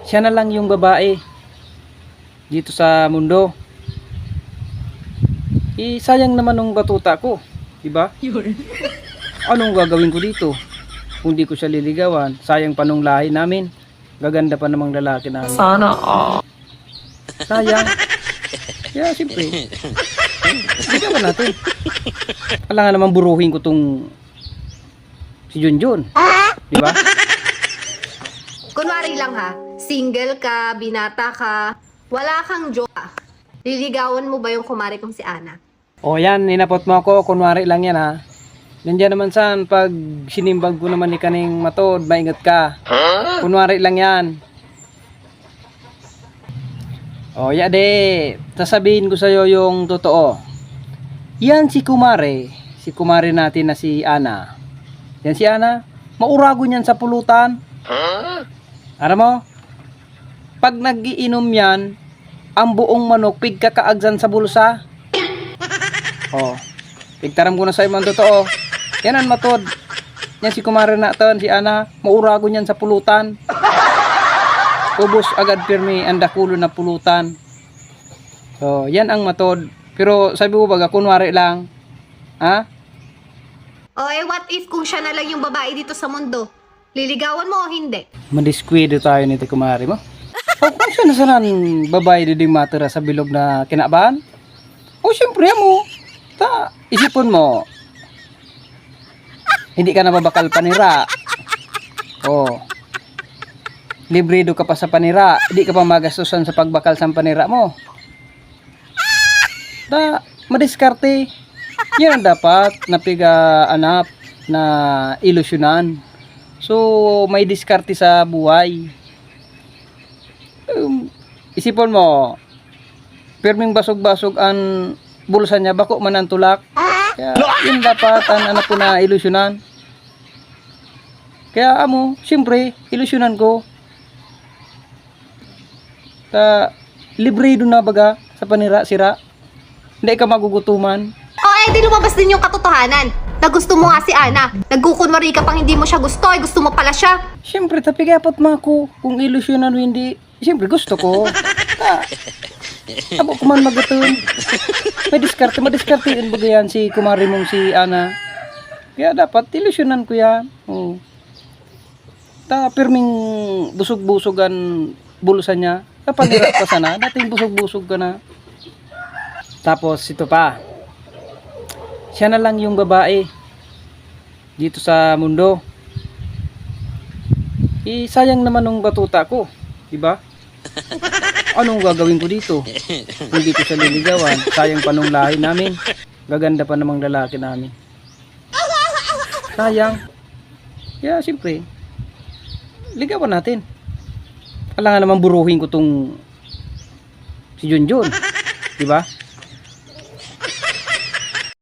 Siya na lang yung babae dito sa mundo. Sayang naman ng batuta ko, di ba? Anong gagawin ko dito? Kung di ko siya liligawan, sayang pa nung lahi namin. Gaganda pa namang lalaki namin. Sana all. Sayang. Kaya siyempre, ligawan natin. Kailangan naman buruhin ko tong si Junjun, di ba? Kunwari lang ha, single ka, binata ka, wala kang jowa. Liligawan mo ba yung kumari kong si Ana? O yan, ninapot mo ako, kunwari lang yan ha. Nandiyan naman saan, pag sinimbag ko naman ni kaning matod, maingat ka. Kunwari lang yan. O yade, sasabihin ko sa'yo yung totoo. Yan si kumare natin na si Ana. Yan si Ana, maurago niyan sa pulutan. Alam mo, pag nag-iinom yan, ang buong manok pigkakaagsan sa bulsa. Oh, pigtaram ko na sa imong totoo. Yan ang matod. Yan si kumare natin, si Ana, maurago niyan sa pulutan. Ubos agad pirmi ang dakulo na pulutan. So, yan ang matod. Pero sabi mo baga, kunwari lang. Ha? O what if kung siya na lang yung babae dito sa mundo? Liligawan mo o hindi? Madiskwento tayo nito kumari mo. O kung siya nasanan babae diding matira sa bilog na kinabahan? O syempre mo. Isipon mo. Hindi ka nababakal panira. O. Librido ka pa sa panira. Hindi ka pa magastusan sa pagbakal sa panira mo. Madiskarte. Yan ang dapat napiga-anap na ilusyonan. So, may diskarte sa buhay. Isipon mo, pirming basog-basog ang bulsa niya, bako man ang tulak. Kaya, yun dapat ang anak ko na ilusyonan. Kaya, siyempre, ilusyonan ko. Librido na baga sa panira, sira. Hindi ka magugutuman. O di lumabas din yung katotohanan na gusto mo nga si Ana. Nagkukunwari ka pang hindi mo siya gusto, gusto mo pala siya. Siyempre, tapigapot mo ako. Kung ilusyonan o hindi, siyempre gusto ko. Abo ko man magatun. Madiskarte yun baga yan si kumari mong si Ana. Kaya dapat ilusyonan ko yan. Pirming busog-busogan bulsa niya. Kapanira pa sana, dating busog-busog ka na. Tapos ito pa. Siya na lang yung babae dito sa mundo. Sayang naman ng batuta ko, di ba? Anong gagawin ko dito? Kung di ko siya liligawan, sayang pa nung lahi namin. Gaganda pa namang lalaki namin. Sayang. Kaya siyempre, ligawan natin. Kailangan naman buruhin ko tong si Junjun, di ba?